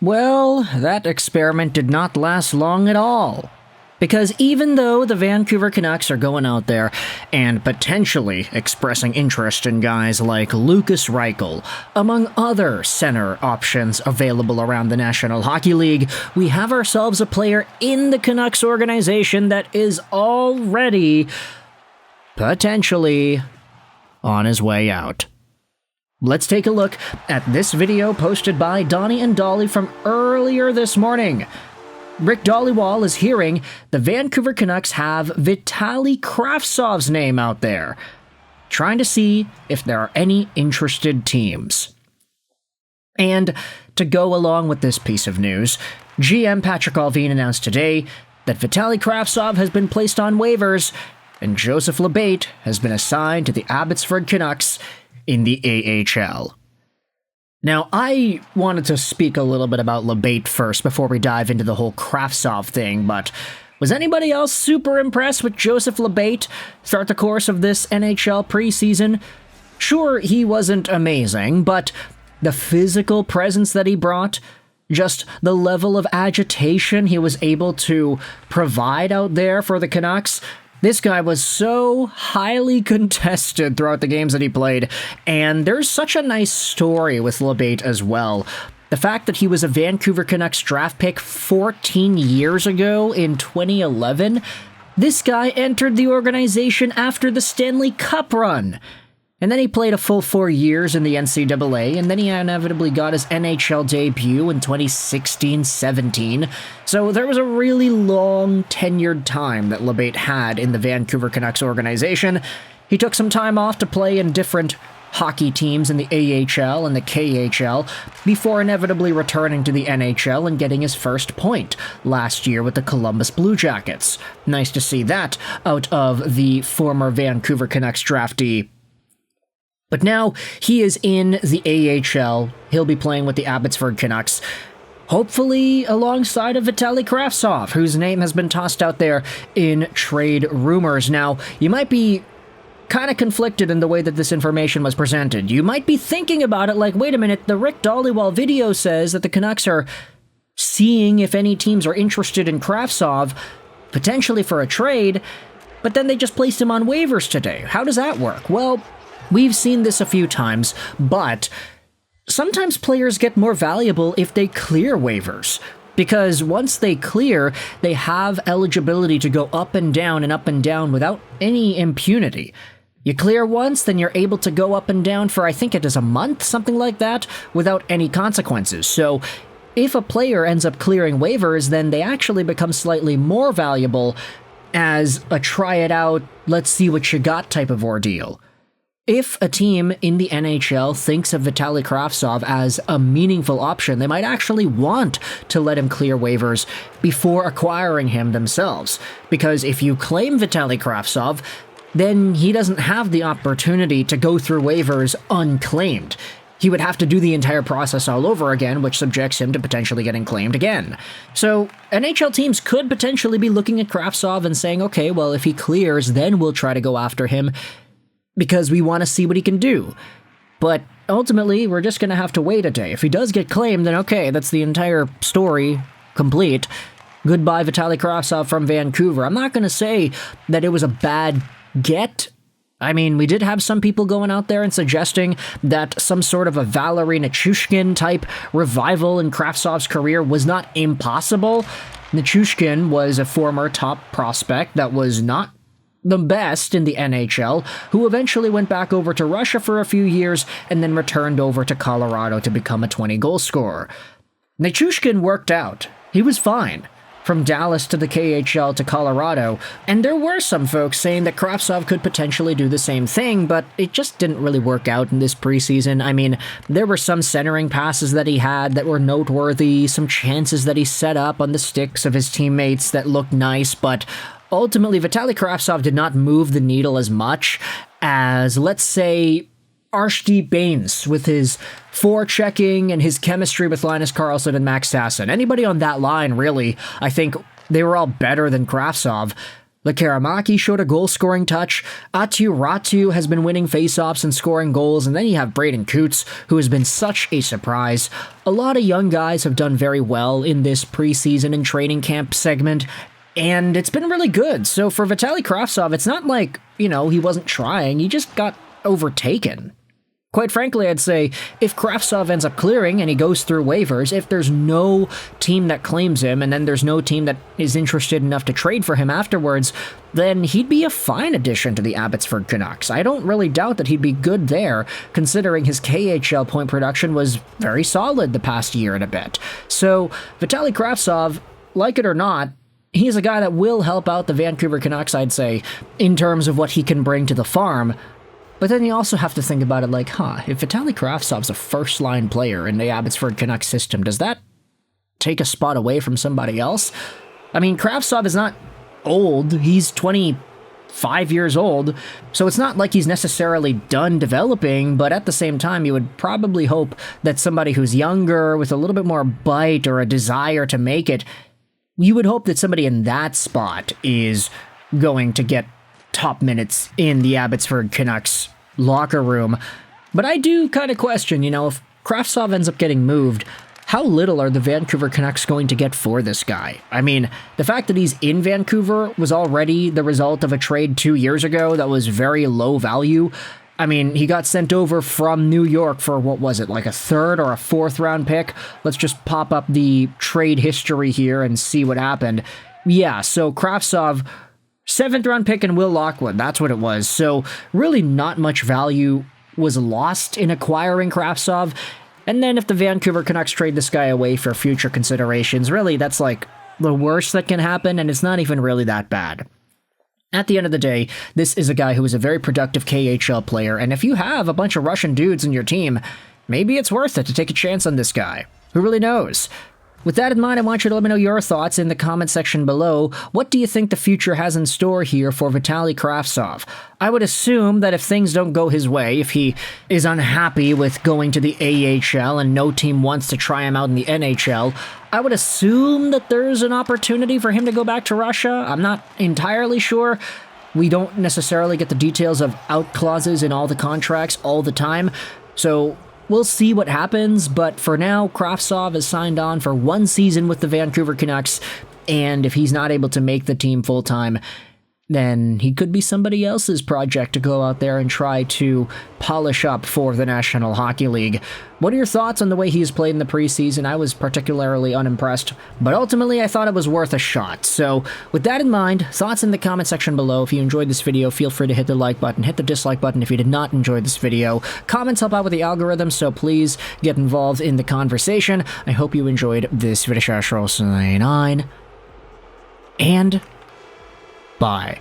Well, that experiment did not last long at all. Because even though the Vancouver Canucks are going out there and potentially expressing interest in guys like Lukas Reichel, among other center options available around the National Hockey League, we have ourselves a player in the Canucks organization that is already, potentially, on his way out. Let's take a look at this video posted by Donnie and Dolly from earlier this morning. Rick Dollywall is hearing the Vancouver Canucks have Vitali Kravtsov's name out there, trying to see if there are any interested teams. And to go along with this piece of news, GM Patrik Allvin announced today that Vitali Kravtsov has been placed on waivers and Joseph Labate has been assigned to the Abbotsford Canucks in the AHL. Now, I wanted to speak a little bit about Labate first before we dive into the whole Kravtsov thing, but was anybody else super impressed with Joseph Labate throughout the course of this NHL preseason? Sure, he wasn't amazing, but the physical presence that he brought, just the level of agitation he was able to provide out there for the Canucks, this guy was so highly contested throughout the games that he played, and there's such a nice story with Labate as well. The fact that he was a Vancouver Canucks draft pick 14 years ago in 2011, this guy entered the organization after the Stanley Cup run. And then he played a full 4 years in the NCAA, and then he inevitably got his NHL debut in 2016-17. So there was a really long, tenured time that Labate had in the Vancouver Canucks organization. He took some time off to play in different hockey teams in the AHL and the KHL before inevitably returning to the NHL and getting his first point last year with the Columbus Blue Jackets. Nice to see that out of the former Vancouver Canucks draftee. But now he is in the AHL. He'll be playing with the Abbotsford Canucks, hopefully alongside of Vitali Kravtsov, whose name has been tossed out there in trade rumors. Now, you might be kind of conflicted in the way that this information was presented. You might be thinking about it like, wait a minute, the Rick Dollywall video says that the Canucks are seeing if any teams are interested in Kravtsov, potentially for a trade, but then they just placed him on waivers today. How does that work? Well, we've seen this a few times, but sometimes players get more valuable if they clear waivers. Because once they clear, they have eligibility to go up and down without any impunity. You clear once, then you're able to go up and down for, I think it is a month, something like that, without any consequences. So if a player ends up clearing waivers, then they actually become slightly more valuable as a try it out, let's see what you got type of ordeal. If a team in the NHL thinks of Vitali Kravtsov as a meaningful option, they might actually want to let him clear waivers before acquiring him themselves. Because if you claim Vitali Kravtsov, then he doesn't have the opportunity to go through waivers unclaimed. He would have to do the entire process all over again, which subjects him to potentially getting claimed again. So NHL teams could potentially be looking at Kravtsov and saying, okay, well, if he clears, then we'll try to go after him, because we want to see what he can do. But ultimately, we're just going to have to wait a day. If he does get claimed, then okay, that's the entire story complete. Goodbye, Vitali Kravtsov from Vancouver. I'm not going to say that it was a bad get. I mean, we did have some people going out there and suggesting that some sort of a Valeri Nichushkin type revival in Kravtsov's career was not impossible. Nichushkin was a former top prospect that was not the best in the NHL, who eventually went back over to Russia for a few years and then returned over to Colorado to become a 20-goal scorer. Nichushkin worked out. He was fine. From Dallas to the KHL to Colorado, and there were some folks saying that Kravtsov could potentially do the same thing, but it just didn't really work out in this preseason. I mean, there were some centering passes that he had that were noteworthy, some chances that he set up on the sticks of his teammates that looked nice, but ultimately, Vitali Kravtsov did not move the needle as much as, let's say, Arshdeep Bains with his forechecking and his chemistry with Linus Karlsson and Max Sasson. Anybody on that line, really, I think they were all better than Kravtsov. Lekaramaki showed a goal-scoring touch. Atu Ratu has been winning faceoffs and scoring goals, and then you have Braden Coots, who has been such a surprise. A lot of young guys have done very well in this preseason and training camp segment, and it's been really good. So for Vitali Kravtsov, it's not like, he wasn't trying, he just got overtaken. Quite frankly, I'd say if Kravtsov ends up clearing and he goes through waivers, if there's no team that claims him and then there's no team that is interested enough to trade for him afterwards, then he'd be a fine addition to the Abbotsford Canucks. I don't really doubt that he'd be good there, considering his KHL point production was very solid the past year and a bit. So, Vitali Kravtsov, like it or not, he's a guy that will help out the Vancouver Canucks, I'd say, in terms of what he can bring to the farm. But then you also have to think about it like, if Vitali Kravtsov's a first-line player in the Abbotsford Canucks system, does that take a spot away from somebody else? I mean, Kravtsov is not old. He's 25 years old, so it's not like he's necessarily done developing, but at the same time, you would probably hope that somebody who's younger, with a little bit more bite or a desire to make it, you would hope that somebody in that spot is going to get top minutes in the Abbotsford Canucks locker room. But I do kind of question, if Kravtsov ends up getting moved, how little are the Vancouver Canucks going to get for this guy? I mean, the fact that he's in Vancouver was already the result of a trade 2 years ago that was very low value. I mean, he got sent over from New York for, what was it, like a third or a fourth round pick? Let's just pop up the trade history here and see what happened. Yeah, so Kravtsov, 7th round pick and Will Lockwood, that's what it was. So really not much value was lost in acquiring Kravtsov. And then if the Vancouver Canucks trade this guy away for future considerations, really that's like the worst that can happen, and it's not even really that bad. At the end of the day, this is a guy who is a very productive KHL player, and if you have a bunch of Russian dudes in your team, maybe it's worth it to take a chance on this guy. Who really knows? With that in mind, I want you to let me know your thoughts in the comment section below. What do you think the future has in store here for Vitali Kravtsov? I would assume that if things don't go his way, if he is unhappy with going to the AHL and no team wants to try him out in the NHL, I would assume that there's an opportunity for him to go back to Russia. I'm not entirely sure. We don't necessarily get the details of out clauses in all the contracts all the time, so we'll see what happens, but for now, Kravtsov has signed on for 1 season with the Vancouver Canucks, and if he's not able to make the team full-time, then he could be somebody else's project to go out there and try to polish up for the National Hockey League. What are your thoughts on the way he's played in the preseason? I was particularly unimpressed, but ultimately I thought it was worth a shot. So with that in mind, thoughts in the comment section below. If you enjoyed this video, feel free to hit the like button, hit the dislike button if you did not enjoy this video. Comments help out with the algorithm, so please get involved in the conversation. I hope you enjoyed this video. And bye.